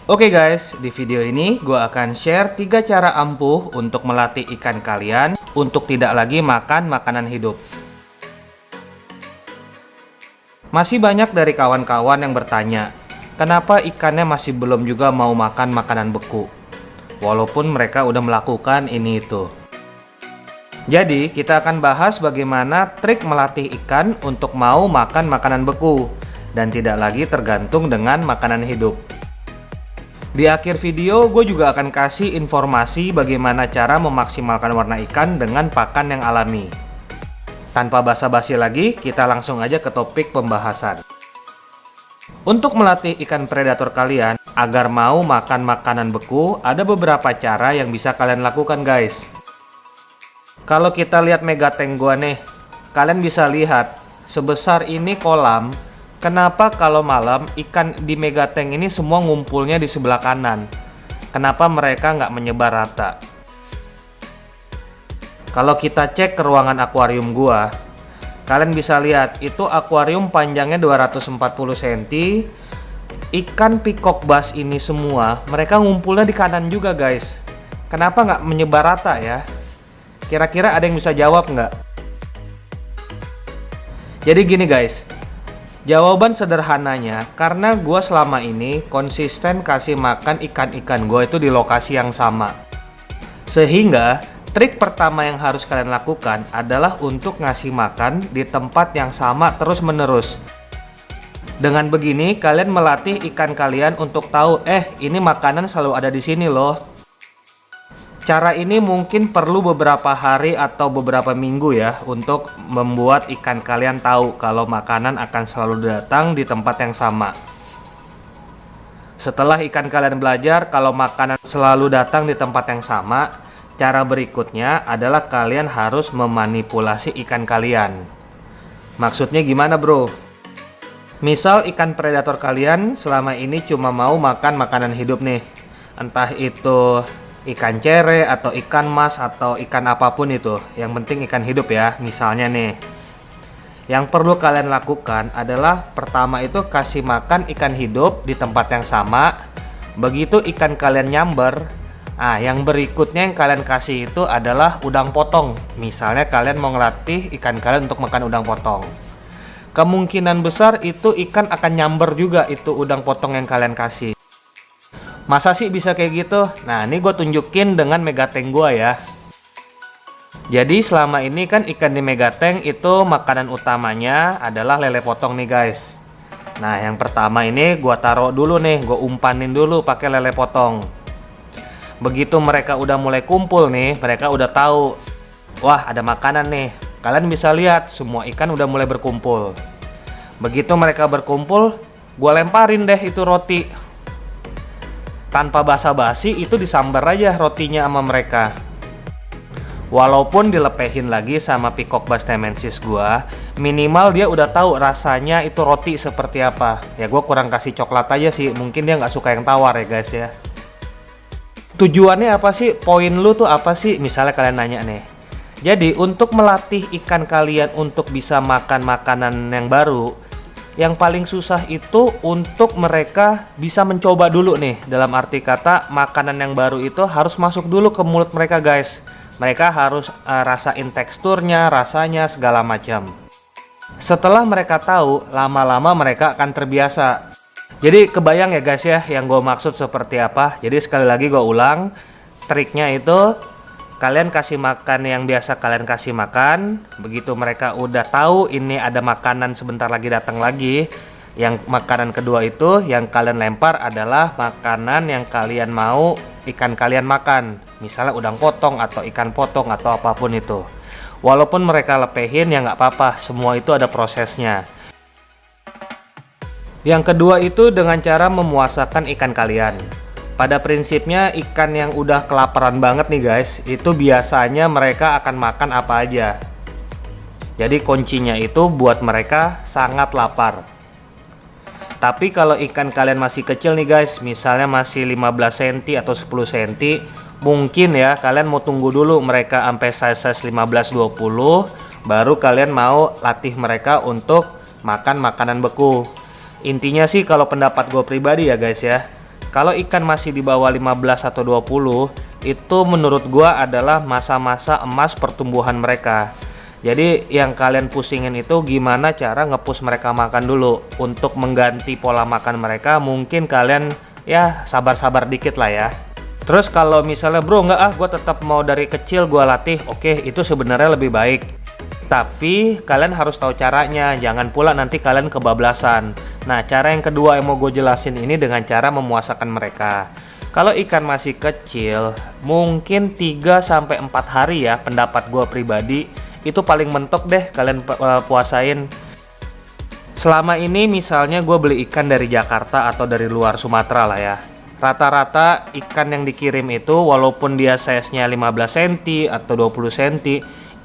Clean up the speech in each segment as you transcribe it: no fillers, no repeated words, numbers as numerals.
Oke guys, di video ini gue akan share 3 cara ampuh untuk melatih ikan kalian untuk tidak lagi makan makanan hidup. Masih banyak dari kawan-kawan yang bertanya, kenapa ikannya masih belum juga mau makan makanan beku? Walaupun mereka udah melakukan ini itu. Jadi kita akan bahas bagaimana trik melatih ikan untuk mau makan makanan beku dan tidak lagi tergantung dengan makanan hidup. Di akhir video gue juga akan kasih informasi bagaimana cara memaksimalkan warna ikan dengan pakan yang alami. Tanpa basa-basi lagi, kita langsung aja ke topik pembahasan. Untuk melatih ikan predator kalian agar mau makan makanan beku, ada beberapa cara yang bisa kalian lakukan guys. Kalau kita lihat megatank gua nih, kalian bisa lihat sebesar ini kolam. Kenapa kalau malam ikan di megatank ini semua ngumpulnya di sebelah kanan? Kenapa mereka nggak menyebar rata? Kalau kita cek ke ruangan akuarium gua, kalian bisa lihat itu akuarium panjangnya 240 cm. Ikan peacock bass ini semua mereka ngumpulnya di kanan juga guys. Kenapa nggak menyebar rata ya? Kira-kira ada yang bisa jawab nggak? Jadi gini guys, jawaban sederhananya karena gue selama ini konsisten kasih makan ikan-ikan gue itu di lokasi yang sama. Sehingga trik pertama yang harus kalian lakukan adalah untuk ngasih makan di tempat yang sama terus-menerus. Dengan begini kalian melatih ikan kalian untuk tahu, ini makanan selalu ada di sini loh. Cara ini mungkin perlu beberapa hari atau beberapa minggu ya untuk membuat ikan kalian tahu kalau makanan akan selalu datang di tempat yang sama. Setelah ikan kalian belajar kalau makanan selalu datang di tempat yang sama, cara berikutnya adalah kalian harus memanipulasi ikan kalian. Maksudnya gimana bro? Misal ikan predator kalian selama ini cuma mau makan makanan hidup nih. Entah itu ikan cere atau ikan mas atau ikan apapun itu, yang penting ikan hidup ya. Misalnya nih, yang perlu kalian lakukan adalah pertama itu kasih makan ikan hidup di tempat yang sama. Begitu ikan kalian nyamber, yang berikutnya yang kalian kasih itu adalah udang potong. Misalnya kalian mau ngelatih ikan kalian untuk makan udang potong, kemungkinan besar itu ikan akan nyamber juga itu udang potong yang kalian kasih. Masa sih bisa kayak gitu? Nah ini gue tunjukin dengan megatank gue ya. Jadi selama ini kan ikan di megatank itu makanan utamanya adalah lele potong nih guys. Nah yang pertama ini gue taruh dulu nih, gue umpanin dulu pakai lele potong. Begitu mereka udah mulai kumpul nih, mereka udah tahu, wah ada makanan nih. Kalian bisa lihat semua ikan udah mulai berkumpul. Begitu mereka berkumpul, gue lemparin deh itu roti. Tanpa basa-basi itu disambar aja rotinya sama mereka. Walaupun dilepehin lagi sama peacock bass nemensis gua, minimal dia udah tahu rasanya itu roti seperti apa. Ya gua kurang kasih coklat aja sih, mungkin dia nggak suka yang tawar ya guys ya. Tujuannya apa sih? Poin lu tuh apa sih? Misalnya kalian nanya nih. Jadi untuk melatih ikan kalian untuk bisa makan makanan yang baru, yang paling susah itu untuk mereka bisa mencoba dulu nih. Dalam arti kata makanan yang baru itu harus masuk dulu ke mulut mereka guys. Mereka harus rasain teksturnya, rasanya, segala macam. Setelah mereka tahu, lama-lama mereka akan terbiasa. Jadi kebayang ya guys ya yang gue maksud seperti apa. Jadi sekali lagi gue ulang, triknya itu kalian kasih makan yang biasa kalian kasih makan. Begitu mereka udah tahu ini ada makanan sebentar lagi datang lagi, yang makanan kedua itu yang kalian lempar adalah makanan yang kalian mau ikan kalian makan. Misalnya udang potong atau ikan potong atau apapun itu. Walaupun mereka lepehin ya nggak apa-apa, semua itu ada prosesnya. Yang kedua itu dengan cara memuasakan ikan kalian. Pada prinsipnya ikan yang udah kelaparan banget nih guys, itu biasanya mereka akan makan apa aja. Jadi kuncinya itu buat mereka sangat lapar. Tapi kalau ikan kalian masih kecil nih guys, misalnya masih 15 cm atau 10 cm, mungkin ya kalian mau tunggu dulu mereka sampai size 15-20, baru kalian mau latih mereka untuk makan makanan beku. Intinya sih kalau pendapat gue pribadi ya guys ya, Kalau ikan masih di bawah 15 atau 20, itu menurut gua adalah masa-masa emas pertumbuhan mereka. Jadi yang kalian pusingin itu gimana cara nge-push mereka makan dulu. Untuk mengganti pola makan mereka, mungkin kalian ya sabar-sabar dikit lah ya. Terus kalau misalnya bro nggak gue tetap mau dari kecil gue latih, oke, itu sebenarnya lebih baik. Tapi kalian harus tahu caranya, jangan pula nanti kalian kebablasan. Nah, cara yang kedua yang mau gue jelasin ini dengan cara memuasakan mereka. Kalau ikan masih kecil, mungkin 3-4 hari ya, pendapat gue pribadi, itu paling mentok deh kalian puasain. Selama ini misalnya gue beli ikan dari Jakarta atau dari luar Sumatera lah ya. Rata-rata ikan yang dikirim itu walaupun dia size-nya 15 cm atau 20 cm,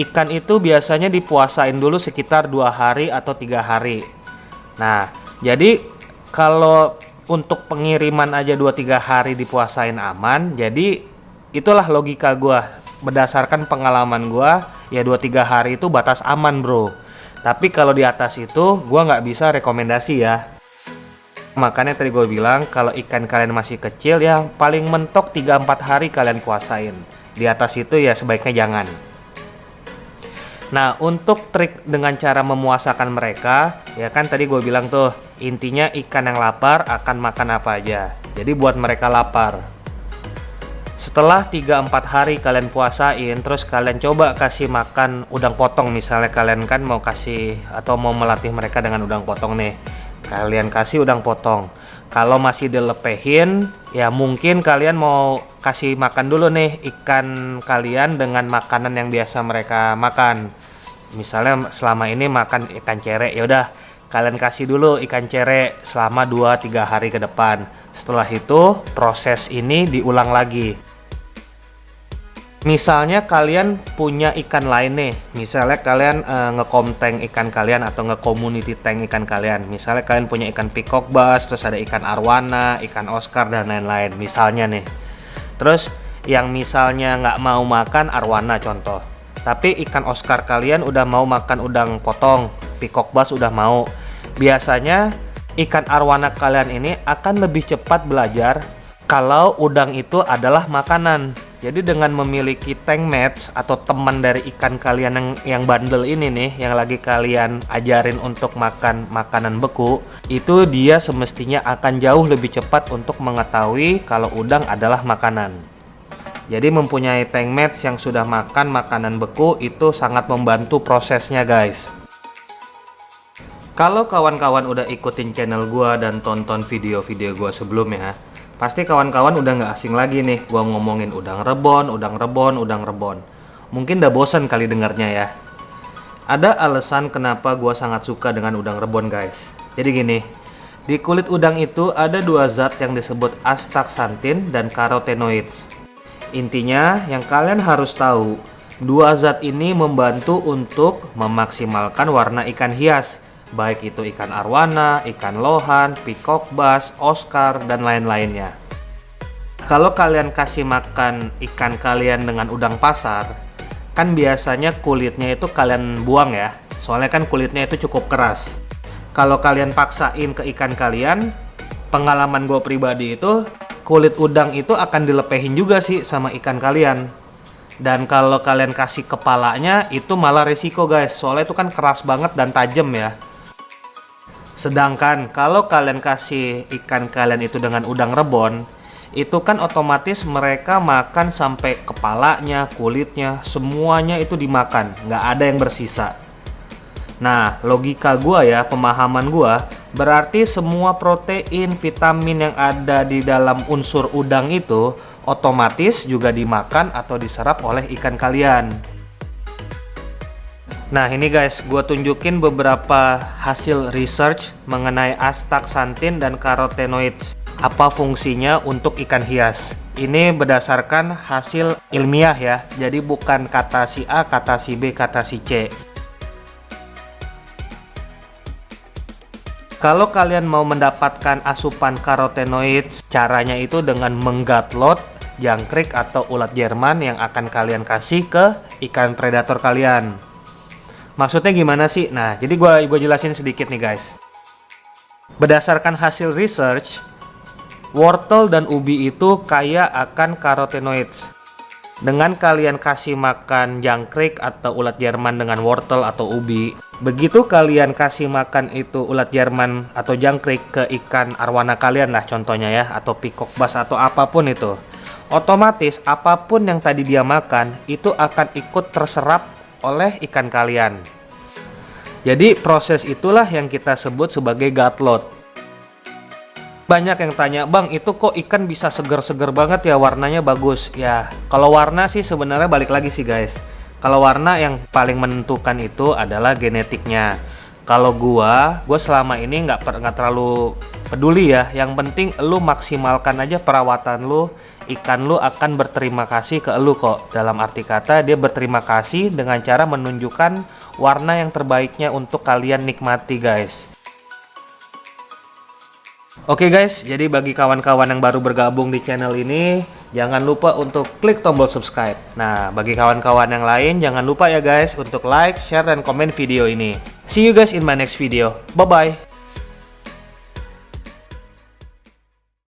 ikan itu biasanya dipuasain dulu sekitar 2 hari atau 3 hari. Nah, jadi kalau untuk pengiriman aja 2-3 hari dipuasain aman, jadi itulah logika gua. Berdasarkan pengalaman gua, ya 2-3 hari itu batas aman bro. Tapi kalau di atas itu gua nggak bisa rekomendasi ya. Makanya tadi gue bilang kalau ikan kalian masih kecil ya paling mentok 3-4 hari kalian puasain. Di atas itu ya sebaiknya jangan. Nah, untuk trik dengan cara memuasakan mereka, ya kan tadi gue bilang tuh, intinya ikan yang lapar akan makan apa aja. Jadi buat mereka lapar. Setelah 3-4 hari kalian puasain, terus kalian coba kasih makan udang potong. Misalnya kalian kan mau kasih atau mau melatih mereka dengan udang potong nih. Kalian kasih udang potong. Kalau masih dilepehin, ya mungkin kalian mau kasih makan dulu nih ikan kalian dengan makanan yang biasa mereka makan. Misalnya selama ini makan ikan cere, ya udah kalian kasih dulu ikan cere selama 2-3 hari ke depan. Setelah itu proses ini diulang lagi. Misalnya kalian punya ikan lain nih, misalnya kalian ngekomtank ikan kalian atau nge-community tank ikan kalian. Misalnya kalian punya ikan peacock bass, terus ada ikan arwana, ikan oscar dan lain-lain. Misalnya nih, terus yang misalnya nggak mau makan arwana contoh, tapi ikan oscar kalian udah mau makan udang potong, peacock bass udah mau. Biasanya ikan arwana kalian ini akan lebih cepat belajar kalau udang itu adalah makanan. Jadi dengan memiliki tank match atau teman dari ikan kalian yang bandel ini nih, yang lagi kalian ajarin untuk makan makanan beku, itu dia semestinya akan jauh lebih cepat untuk mengetahui kalau udang adalah makanan. Jadi mempunyai tank match yang sudah makan makanan beku itu sangat membantu prosesnya guys. Kalau kawan-kawan udah ikutin channel gua dan tonton video-video gua sebelumnya, pasti kawan-kawan udah nggak asing lagi nih gua ngomongin udang rebon, udang rebon, udang rebon. Mungkin udah bosan kali dengarnya ya. Ada alasan kenapa gua sangat suka dengan udang rebon guys. Jadi gini, di kulit udang itu ada 2 zat yang disebut astaxanthin dan carotenoids. Intinya yang kalian harus tahu, 2 zat ini membantu untuk memaksimalkan warna ikan hias. Baik itu ikan arwana, ikan lohan, peacock bass, oscar, dan lain-lainnya. Kalau kalian kasih makan ikan kalian dengan udang pasar, kan biasanya kulitnya itu kalian buang ya. Soalnya kan kulitnya itu cukup keras. Kalau kalian paksain ke ikan kalian, pengalaman gue pribadi itu, kulit udang itu akan dilepehin juga sih sama ikan kalian. Dan kalau kalian kasih kepalanya, itu malah resiko guys. Soalnya itu kan keras banget dan tajam ya. Sedangkan kalau kalian kasih ikan kalian itu dengan udang rebon, itu kan otomatis mereka makan sampai kepalanya, kulitnya, semuanya itu dimakan, nggak ada yang bersisa. Nah, logika gua ya, pemahaman gua, berarti semua protein, vitamin yang ada di dalam unsur udang itu otomatis juga dimakan atau diserap oleh ikan kalian. Nah ini guys, gue tunjukin beberapa hasil research mengenai astaxanthin dan carotenoids. Apa fungsinya untuk ikan hias. Ini berdasarkan hasil ilmiah ya. Jadi bukan kata si A, kata si B, kata si C. Kalau kalian mau mendapatkan asupan carotenoids, caranya itu dengan menggatlot jangkrik atau ulat Jerman yang akan kalian kasih ke ikan predator kalian. Maksudnya gimana sih? Nah, jadi gue jelasin sedikit nih guys. Berdasarkan hasil research, Wortel dan ubi itu kaya akan carotenoids. Dengan kalian kasih makan jangkrik atau ulat Jerman dengan wortel atau ubi, begitu kalian kasih makan itu ulat Jerman atau jangkrik ke ikan arwana kalian lah contohnya ya, atau peacock bass atau apapun itu, otomatis apapun yang tadi dia makan itu akan ikut terserap oleh ikan kalian. Jadi proses itulah yang kita sebut sebagai gut load. Banyak yang tanya, bang itu kok ikan bisa seger-seger banget ya, warnanya bagus ya. Kalau warna sih sebenarnya balik lagi sih guys, kalau warna yang paling menentukan itu adalah genetiknya. Kalau gua selama ini nggak terlalu peduli ya, yang penting lu maksimalkan aja perawatan lu, ikan lu akan berterima kasih ke lu kok. Dalam arti kata dia berterima kasih dengan cara menunjukkan warna yang terbaiknya untuk kalian nikmati guys. Oke guys, jadi bagi kawan-kawan yang baru bergabung di channel ini, jangan lupa untuk klik tombol subscribe. Nah, bagi kawan-kawan yang lain, jangan lupa ya guys untuk like, share, dan komen video ini. See you guys in my next video. Bye-bye.